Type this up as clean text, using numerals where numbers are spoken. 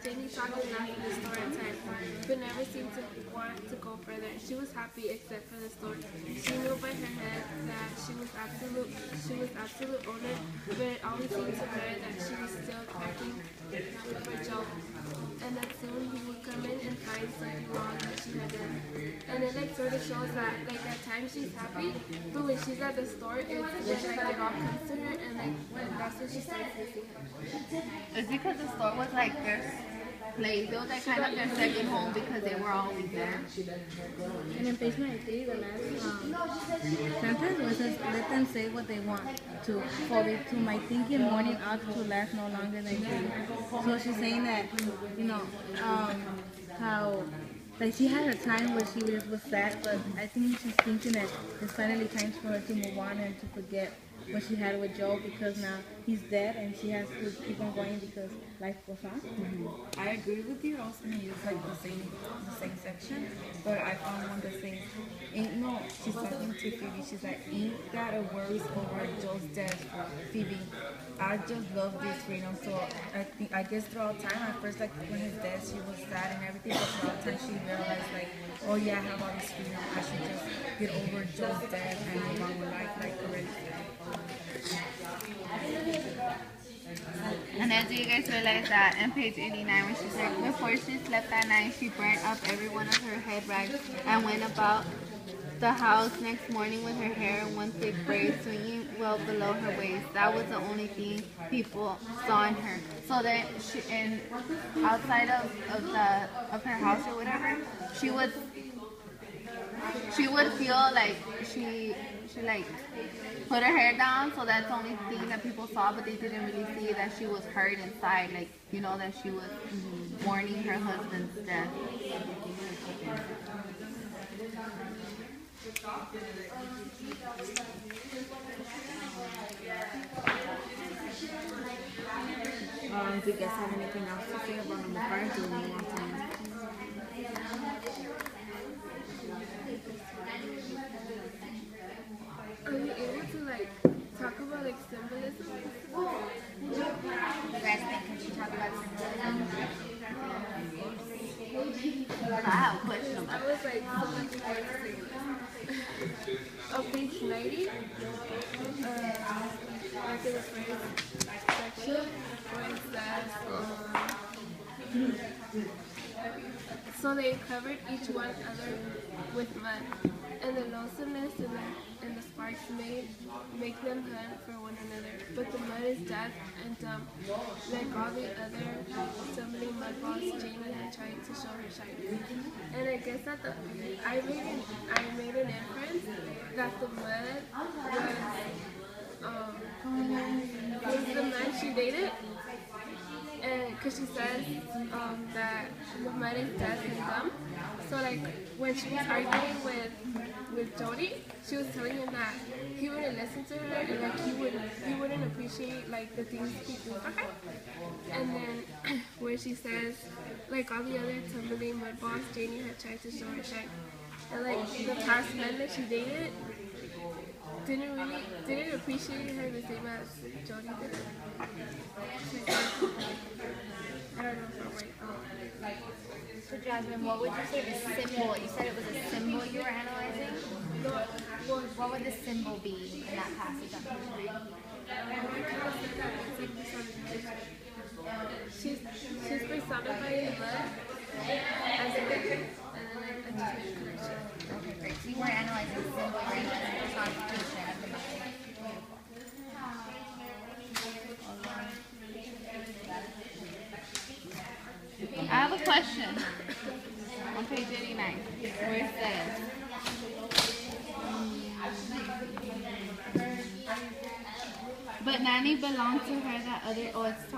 Jenny talked and laughed at the store inside, but never seemed to want to go further. She was happy except for the store. She knew by her head that she was absolute owner, but it always seemed to her that she was still cracking for Joe. And that soon he would come in and find something wrong that she had done. And it like sort of shows that like at times she's happy, but when she's at the store, it's when like it all comes to her, and like that's when she starts missing him. It's because the store was like their place. It was like kind of their second home because they were always there. And in page 93, the last sentence was says, let them say what they want to, for it to my thinking morning ought to last no longer than day. So she's saying that, you know, how like she had her time where she was sad, but I think she's thinking that it's finally time for her to move on and to forget what she had with Joe, because now he's dead and she has to keep on going because life goes on. I agree with you. I was gonna use like the same section, but I found one that says, "Ain't no." She's talking to Phoebe. She's like, "Ain't that a worries over Joe's death, Phoebe? I just love this freedom." So I guess throughout time, at first like when his death, she was sad and everything, but throughout time she realized like, oh yeah, I have all this freedom. I should just get over Joe's death and move on with life like already. And then do you guys realize that on page 89 when she's like, before she slept that night, she burnt up every one of her head rags and went about the house next morning with her hair in one thick braid swinging well below her waist. That was the only thing people saw in her. So that she, and outside of her house or whatever, she would feel like she like put her hair down, so that's the only thing that people saw, but they didn't really see that she was hurt inside, like, you know, that she was mourning her husband's death. Do you guys have anything else to say about number 5? Do we want to? Are you able to like talk about like symbolism? You guys think can she talk about symbolism? I have a question about I was like so looking forward to seeing this. On page 90, like in the first section, where it says, so they covered each one other with mud, and the lonesomeness and the sparks make them hunt for one another. But the mud is deaf and dumb, like all the other stumbling mud balls Jamie had tried to show her shine. And I guess that I made an inference that the mud was the man she dated. And because she says that the mud is deaf and dumb, so like when she was arguing with Jody, she was telling him that he wouldn't listen to her and like he wouldn't appreciate like the things he do for her. And then where she says like all the other tumbling mud balls Janie had tried to show her shine, and like the past men that she dated didn't appreciate her the same as Jody did. I don't know if I'm right. So Jasmine, what would you say the symbol? You said it was a symbol you were analyzing. What would the symbol be in that passage on page 9? She's personifying mud as a good, and then I just made a connection. Okay, great. So you weren't analyzing the symbol, you were analyzing the personification of the mud. I have a question on page 89 where it says, but Nanny belonged to her that other, oh, it's towards